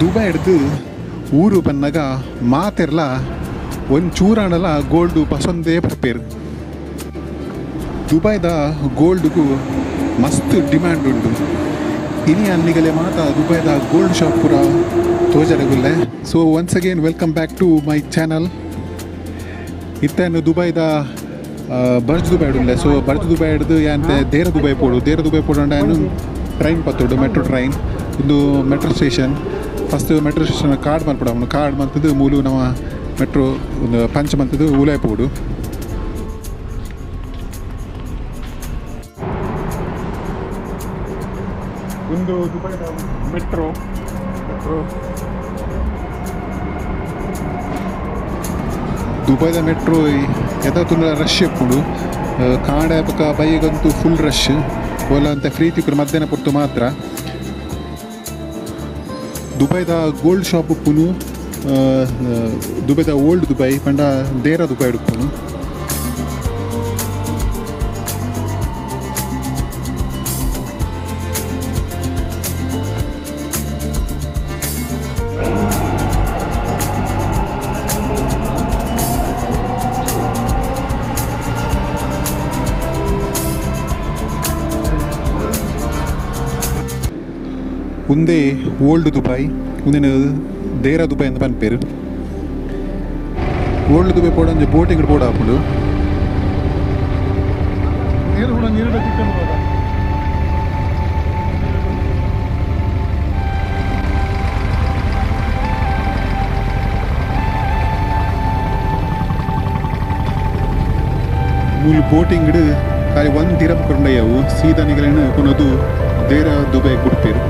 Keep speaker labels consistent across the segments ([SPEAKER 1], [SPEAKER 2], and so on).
[SPEAKER 1] Dubai ಹಿಡ್ದು ಊರು ಬಂದಾಗ ಮಾತೆಲ್ಲ ಒಂದು ಚೂರಾಣಲ್ಲ ಗೋಲ್ಡು ಪಸಂದೇ ಪ್ರಿಪೇರ್. ದುಬೈದ ಗೋಲ್ಡ್ಗೂ ಮಸ್ತ್ ಡಿಮ್ಯಾಂಡ್ ಉಂಟು. ಇನಿ ಅಲ್ಲಿಗಲೆ ಮಾತ ದುಬೈದ ಗೋಲ್ಡ್ ಶಾಪ್ ಪೂರ ತೋಜರಗುಲ್ಲೆ. So once again welcome back to my channel. ಇತ್ತೇನು ದುಬೈದ ಬರ್ಜ್ ದುಬೈ ಉಳ್ಳೆ. ಸೊ ಬರ್ಜ್ ದುಬೈ ಹಿಡ್ದು ಏನಂತೆ ದೇರ ದುಬೈ ಪೋಡಂಡ ಏನು ಟ್ರೈನ್ ಪತ್ತೋಡು, ಮೆಟ್ರೋ ಟ್ರೈನ್. ಇದು metro station. First metro station card ಮಾಡ್ಬಿಡ, ಕಾರ್ಡ್ ಮಂತದ್ದು ಮೂಲು ನಮ್ಮ ಮೆಟ್ರೋ ಒಂದು ಪಂಚ್ ಮಂತದ್ದು ಉಲಾಯ್ಪೋಡು. ಒಂದು ದುಬೈದ ಮೆಟ್ರೋ ದುಬೈದ ಮೆಟ್ರೋ ಎದ ತುಂಬ ರಶ್ ಎಪ್ಪುಡು. ಕಾಂಡ ಪಕ್ಕ ಬೈಗಂತೂ ಫುಲ್ ರಶ್. ಓಲಾ ಅಂತ ಫ್ರೀ ತಿಕ್ಕರು ಮಧ್ಯಾಹ್ನ ಪೊತ್ತು ಮಾತ್ರ. ದುಬೈದ ಗೋಲ್ಡ್ ಶಾಪ್ ಉಪ್ಪುನು, ದುಬೈದ ಓಲ್ಡ್ ದುಬೈ ಪಂಡ ದೇರ ದುಬೈ ಉಪ್ಪುನು. ಒಂದೇ ಓಲ್ಡ್ ದುಬೈ, ಒಂದಿನ ದೇರ ದುಬೈ ಅಂತ ಪನ್ಪೇರು. ಓಲ್ಡ್ ದುಬೈ ಪೋಡ ಒಂದು ಬೋಟಿಂಗ್ ಬೋರ್ಡ್ ಹಾಕೊಂಡು ಮೂಲ ಬೋಟಿಂಗ್ ಖಾಲಿ ಒಂದು ದಿರಂ ಕೊಂಡಯ್ಯವು ಸೀದಾ ನಿಗಲೇನು ಕೊನೋದು ದೇರ ದುಬೈ ಗುಡ್ಪೇರು.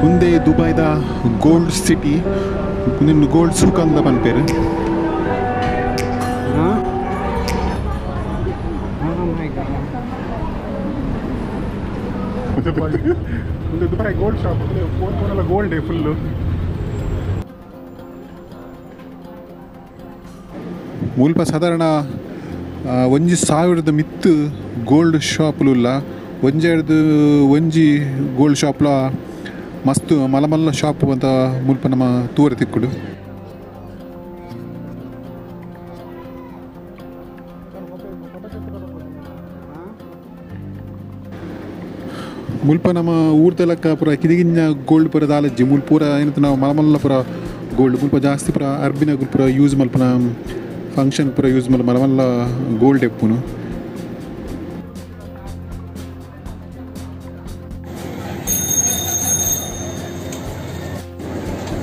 [SPEAKER 1] ಮುಂದೆ ದುಬೈದ ಗೋಲ್ಡ್ ಸಿಟಿ, ನಿನ್ನ ಗೋಲ್ಡ್ ಸೂಕ್ ಅಂತ ಪನ್ಪೇರು. Dubai gold shop gold full. ಮುಲ್ಪ ಸಾಧಾರಣ 1,000 ಮಿತ್ತು ಗೋಲ್ಡ್ ಶಾಪ್ಲು ಇಲ್ಲ. ಒಂಜಿ ಗೋಲ್ಡ್ ಶಾಪ್ಲ ಮಸ್ತ್ ಮಲ್ಲ ಶಾಪ್ ಅಂತ ಮುಲ್ಪ ನಮ್ಮ ತೂರ ತಿಕ್ಕುಡು. ಮುಲ್ಪ ನಮ್ಮ ಊರ್ದೆಲಕ್ಕ ಪೂರ ಕಿದಿಗಿಂಜ ಗೋಲ್ಡ್ ಪೂರ ದಾಲಜ್ಜಿ ಮುಲ್ಪ ಪೂರ ಏನಂತ ನಾವು ಮಲ್ಲ ಪೂರ ಗೋಲ್ಡ್ ಮುಲ್ಪ ಜಾಸ್ತಿ ಪೂರ ಅರ್ಬಿನಾಗ ಪೂರ ಯೂಸ್ ಮಲ್ಪನ ಫಂಕ್ಷನ್ ಪೂರ ಯೂಸ್ ಮಲ್ಲ ಗೋಲ್ಡ್ ಎಪ್ಪುನು.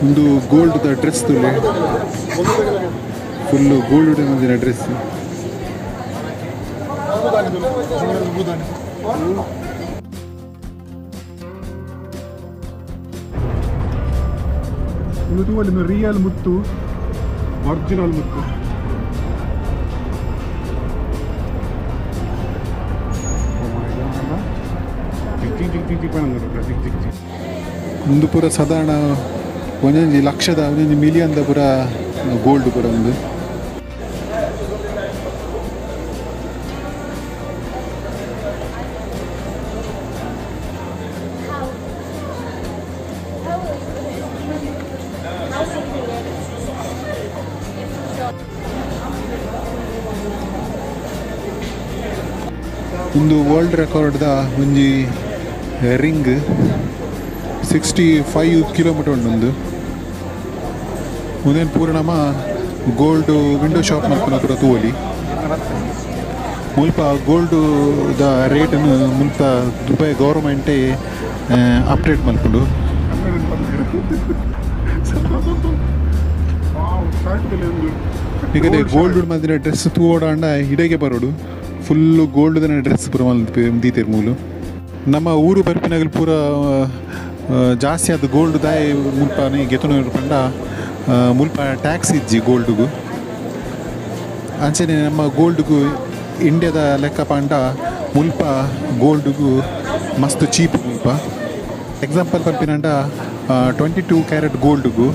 [SPEAKER 1] ಒಂದು ಗೋಲ್ಡ್ ಡ್ರೆಸ್ ತುಲೆ ಫುಲ್ಲು ಗೋಲ್ಡ್ ಮುಂದಿನ ಡ್ರೆಸ್. ಇದು ರಿಯಲ್ ಮುತ್ತು, ಒರಿಜಿನಲ್ ಮುತ್ತು. ಒಂದು ಪೂರ ಸಾಧಾರಣ 1 ಲಕ್ಷದ 1 ಮಿಲಿಯನ್ದ ಪೂರ ಗೋಲ್ಡ್ ಪೂರ ಒಂದು. ಒಂದು ವರ್ಲ್ಡ್ ರೆಕಾರ್ಡ್ದ ಒಂಜಿ ರಿಂಗ್ 65 ಕಿಲೋಮೀಟರ್ ಉಂಡು. ಒಂದೇನು ಪೂರ ನಮ್ಮ ಗೋಲ್ಡ್ ವಿಂಡೋ ಶಾಪ್ ಮಾಡ್ಕೊಂಡು ಪೂರ ತೂವಲಿ ಮುಲ್ಪ ಗೋಲ್ಡ್ದ ರೇಟನ್ನು ಮುಲ್ಪ ದುಬೈ ಗೌರ್ಮೆಂಟೇ ಅಪ್ಡೇಟ್ ಮಾಡ್ಕೊಂಡು ಈಗ ಗೋಲ್ಡ್ ಮಲ್ದಿನ ಡ್ರೆಸ್ ತೂವೋಡಾಂಡ ಹಿಡೆಗೆ ಬರೋಡು ಫುಲ್ಲು ಗೋಲ್ಡ್ದನ ಡ್ರೆಸ್ ಪೂರ ದೀತಿರ್ ಮೂಲು. ನಮ್ಮ ಊರು ಬರ್ಪಿನಾಗಲು ಪೂರ ಜಾಸ್ತಿ ಆದ ಗೋಲ್ಡ್ ದಾಯಿ ಮುಲ್ಪನೇ ಗೆತನ ಪಂಡ ಮುಲ್ಪ ಟ್ಯಾಕ್ಸ್ ಇಜ್ಜಿ ಗೋಲ್ಡ್ಗೂ. ಅಂಚನೆ ನಮ್ಮ ಗೋಲ್ಡ್ಗೂ ಇಂಡಿಯಾದ ಲೆಕ್ಕ ಪಂಡ ಮುಲ್ಪ ಗೋಲ್ಡ್ಗೂ ಮಸ್ತ್ ಚೀಪ್ ಮುಲ್ಪ. ಎಕ್ಸಾಂಪಲ್ ಪಂಪಿನಂಡ 22 ಕ್ಯಾರೆಟ್ ಗೋಲ್ಡ್ಗೂ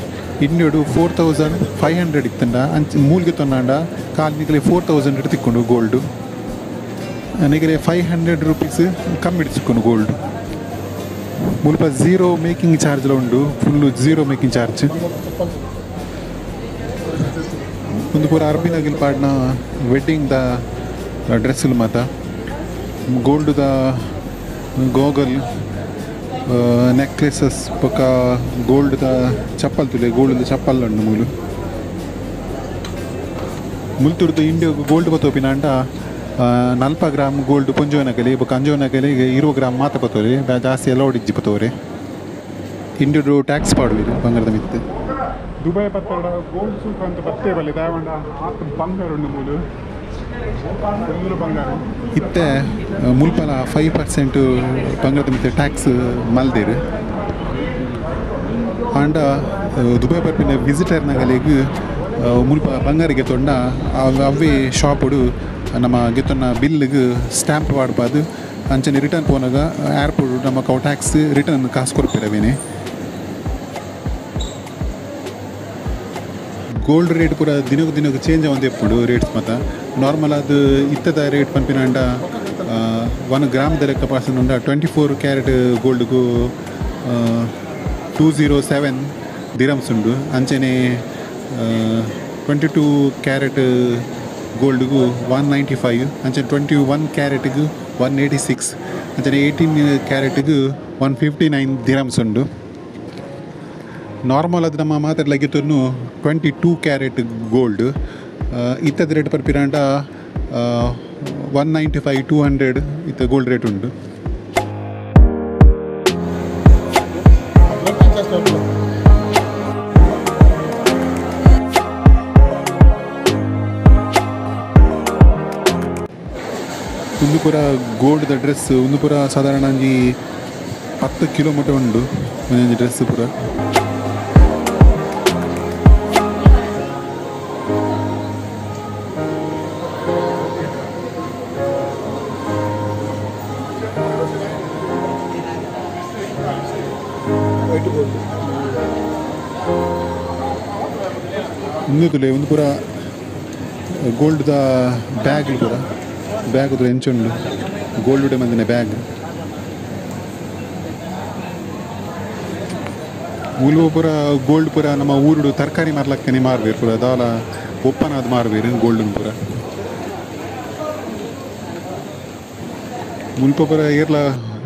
[SPEAKER 1] ಇಂಡಿಯಾಡು 4500 ಇತ್ತಂಡ ಅಂಚೆ ಮೂಲ್ಗೆ ತೊಂದಾಂಡ ಕಾಲ್ನಿಗಲೆ 4000 ತಿಕ್ಕೊಂಡು ಗೋಲ್ಡು ನನಗೆ 500 ರೂಪೀಸ್ ಕಮ್ಮಿ ಇಡಿಸ್ಕೊಂಡು ಗೋಲ್ಡ್. ಮುಲ್ಪ ಝೀರೋ ಮೇಕಿಂಗ್ ಚಾರ್ಜ್ಲ ಉಂಡು, ಫುಲ್ಲು ಝೀರೋ ಮೇಕಿಂಗ್ ಚಾರ್ಜ್. ಒಂದು ಪೂರ ಅರ್ಬಿನಾಗಿಲ್ ಪಾಡ್ನ ವೆಡ್ಡಿಂಗ್ದ ಡ್ರೆಸ್ಸುಲು ಮಾತ ಗೋಲ್ಡ್ದ ಗೋಗಲ್ ನೆಕ್ಲೆಸಸ್ ಪಕ್ಕ ಗೋಲ್ಡ್ದ ಚಪ್ಪಲ್ ತುಲೆ ಗೋಲ್ಡ್ದ ಚಪ್ಪಲ್ ಉಂಡು ಮೂಲು. ಮುಲ್ತುರ್ದು ಇಂಡಿಯಾಗ ಗೋಲ್ಡ್ ಬತ್ತೋಪಿನ ಅಂಡ 40 ಗ್ರಾಮ್ ಗೋಲ್ಡ್ ಪೊಂಜೋನಕಲಿ ಬೊಕ್ಕ ಅಂಜೋನಕಲಿ 20 ಗ್ರಾಮ್ ಮಾತ ಬತ್ತೋರಿ ಜಾಸ್ತಿ ಎಲ್ಲ ಹೊಡಿಜ್ಜಿ ಬತ್ತೋರಿ. ಇಂಡಿಯಡು ಟ್ಯಾಕ್ಸ್ ಪಾಡುವಿರಿ ಬಂಗಾರದ ಮಿತ್ತೆ. ದುಬೈ ಪತ್ತಡ ಗೋಲ್ಡ್ ಸೂಕ್ ಅಂತ ಬತ್ತೇ ಬಲ್ಲಿ ದಾವಂಡ ಬಂಗಾರ ಉಂಡು ಮೂಲು ಬಂಗಾರ ಇತ್ತೆ ಮುಲ್ಪಲ 5% ಬಂಗಾರದ ಮಿತ್ತೆ ಟ್ಯಾಕ್ಸ್ ಮಲ್ದೇರು. ಆಂಡ ದುಬೈ ಬರ್ಪಿನ ವಿಸಿಟರ್ನಾಗಲಿಗೆ ಮುಲ್ಪ ಬಂಗಾರಿಗೆ ತೊಂಡ ಅವೇ ಶಾಪುಡು ನಮ್ಮ ಗೆತ್ತನ ಬಿಲ್ಗೆ ಸ್ಟ್ಯಾಂಪ್ ಮಾಡ್ಬಾರ್ದು ಅಂಚನೆ ರಿಟರ್ನ್ ಪೋನಾಗ ಏರ್ಪೋರ್ಟ್ ನಮ್ಮ ಕೌ ಟ್ಯಾಕ್ಸ್ ರಿಟರ್ನ್ ಕಾಸು ಕೊಡ್ಪಿರವೇನೆ. ಗೋಲ್ಡ್ ರೇಟ್ ಪೂರ ದಿನಕ್ಕೆ ಚೇಂಜ್ ಆವಂದು ಎప్పుడు ರೇಟ್ಸ್ ಮತ್ತು ನಾರ್ಮಲ್ ಅದು ಇತ್ತದ ರೇಟ್ ಪಂಪಿನಂಡ 1 ಗ್ರಾಮದ ಲೆಕ್ಕ ಪಾಸಂಡ 24 ಕ್ಯಾರೆಟ್ ಗೋಲ್ಡ್ಗೂ 207 ದಿರಮ್ಸ್ ಉಂಡು. ಅಂಚನೆ 22 ಕ್ಯಾರೆಟ್ ಗೋಲ್ಡ್ಗೂ 195 ಅಂಚನೆ 21 ಕ್ಯಾರೆಟ್ಗೂ 186 ಅಂಚನೆ 18 ಕ್ಯಾರೆಟ್ಗೂ 159 ದಿರಮ್ಸ್ ಉಂಡು. ನಾರ್ಮಲ್ ಅದು ನಮ್ಮ ಮಾತಾಡ್ಲಾಗಿತ್ತು 22 ಕ್ಯಾರೆಟ್ ಗೋಲ್ಡ್ ಇತ್ತದ ರೇಟ್ ಪರ್ಪಿರಾಂಡ 195 200 ಇತ್ತ ಗೋಲ್ಡ್ ರೇಟ್ ಉಂಡು. ಒಂದು ಪೂರ ಗೋಲ್ಡ್ದ ಡ್ರೆಸ್ ಒಂದು ಪೂರ ಸಾಧಾರಣ 10 ಕಿಲೋಮೀಟರ್ ಉಂಡು ಒಂದೊಂದು ಡ್ರೆಸ್ ಪೂರ. ಒಂದು ಪೂರ ಗೋಲ್ಡ್ದ ಬ್ಯಾಗ್ ಪೂರ ಬ್ಯಾಗ್ ಅದು ಎಂಚುಂಡು ಗೋಲ್ಡ್ ಮಂದಿನ ಬ್ಯಾಗ್ ಉಲ್ವ ಪೂರ ಗೋಲ್ಡ್ ಪೂರ ನಮ್ಮ ಊರುಡು ತರಕಾರಿ ಮಾರ್ಲಕ್ಕನೆ ಮಾರ್ಬೇರು ಪೂರ ದಾಲ ಒಪ್ಪನಾದ ಮಾರ್ಬೇರು ಗೋಲ್ಡನ್ ಪೂರ ಮುಲ್ಪ ಪೂರ ಏರ್ಲ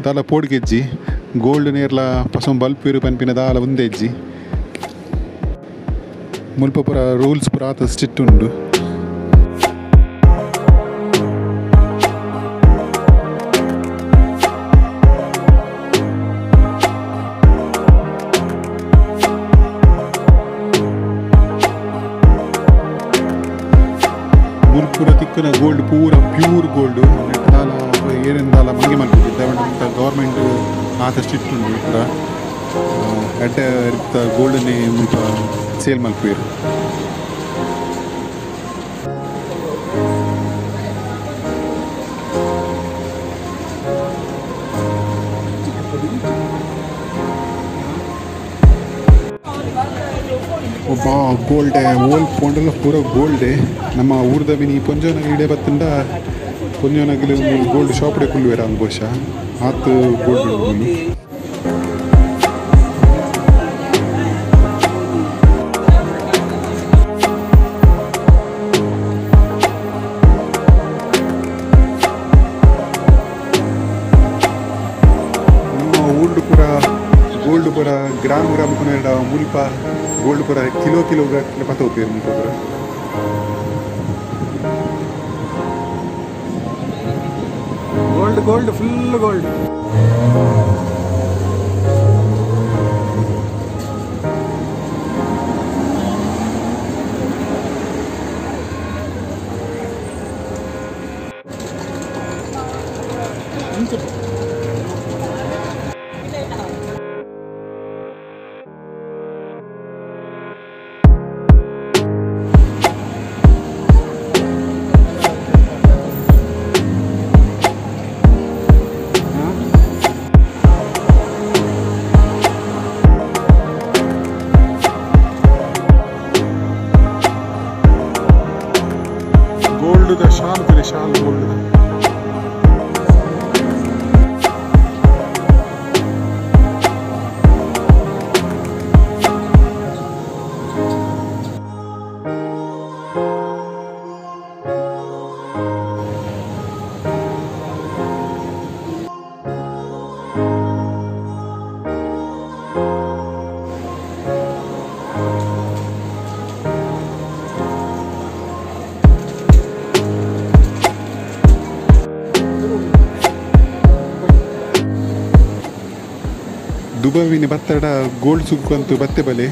[SPEAKER 1] ದಾಲ ಪೋಡ್ಗೆಜ್ಜಿ ಗೋಲ್ಡನ್ ಏರ್ಲ ಪಸಂ ಬಲ್ಪ್ ಇರು ಪನ್ಪಿನ ದಾಲ ಒಂದೇ ಹೆಜ್ಜಿ ಮುಲ್ಪ ಪೂರ ರೂಲ್ಸ್ ಪೂರ ಆತ ಸ್ಟ್ರಿಕ್ಟ್ ಉಂಡು. ಪೂರ ತಿಕ್ಕನ ಗೋಲ್ಡ್ ಪೂರ ಪ್ಯೂರ್ ಗೋಲ್ಡ್ ದಾಲ ಏನೇನು ಮಂಗೆ ಮಲ್ಪಿದ್ದೆ ಗೌರ್ಮೆಂಟ್ ಆತ ಸ್ಟ್ರಿಕ್ಟ್ ಉಂಡು ಪೂರ ಎಡ್ಡ ಗೋಲ್ಡನ್ನೇ ಮುಲ್ಪ ಸೇಲ್ ಮಲ್ಪೇರು. ಒಬ್ಬ ಗೋಲ್ಡೆ ಓಲ್ ಪೋಂಡಲ್ಲ ಪೂರ ಗೋಲ್ಡೆ ನಮ್ಮ ಊರ್ದ ಬಿನಿ ಪೊಂಜೋನಾಗ ಇಡೇ ಬತ್ತಂಡ ಪೊಂಜೋನಾಗಲಿ ಒಂದು ಗೋಲ್ಡ್ ಶಾಪ್ಡೆ ಕುಲ್ವೇರ ಅಂದ್ ಬಹುಶಃ ಆತು ಗೋಲ್ಡ್ ಉಂಡು. ಗ್ರಾಮ್ ಗ್ರಾಮ್ ಕೊನೆಡ ಮುಲ್ಪ ಗೋಲ್ಡ್ ಪೂರ ಕಿಲೋ ಕಿಲೋ ಗಟ್ಟಲೆ ಪತ್ತ ಹೋಗ್ತೀರಿ ಮುಲ್ಪ ಪೂರ gold gold full gold gold shawl ಬೇರೆ ಶಾಲ್ ಗೋಲ್ಡ್ ದುಬೈವಿನ ಬತ್ತಡ ಗೋಲ್ಡ್ ಸುಕ್ ಅಂತ ಬತ್ತೆ ಬಲೆ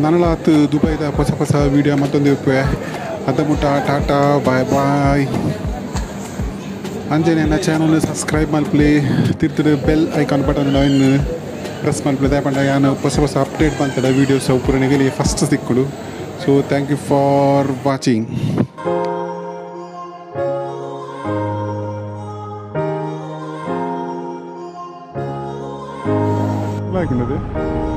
[SPEAKER 1] ನನಲಾತ್ ದುಬೈದ ಹೊಸ ಹೊಸ ವಿಡಿಯೋ ಮತ್ತೊಂದು ಅದ ಮುಟ್ಟ ಟಾಟಾ ಬಾಯ್ ಬಾಯ್ ಅಂಜನೆ ನನ್ನ ಚಾನಲ್ ಸಬ್ಸ್ಕ್ರೈಬ್ ಮಲ್ಪ್ಲೆ ತಿರ್ತಿರು ಬೆಲ್ ಐಕಾನ್ ಬಟನ್ ಇನ್ನು ಪ್ರೆಸ್ ಮಲ್ಪ್ಲೆ ದಯಪಂಡ ಯಾನು ಹೊಸ ಹೊಸ ಅಪ್ಡೇಟ್ ಬಂತಡ ವೀಡಿಯೋಸ್ ಪೂರಣಿಗೆ ಫಸ್ಟ್ ಸಿಕ್ಕಳು so thank you for watching Like it.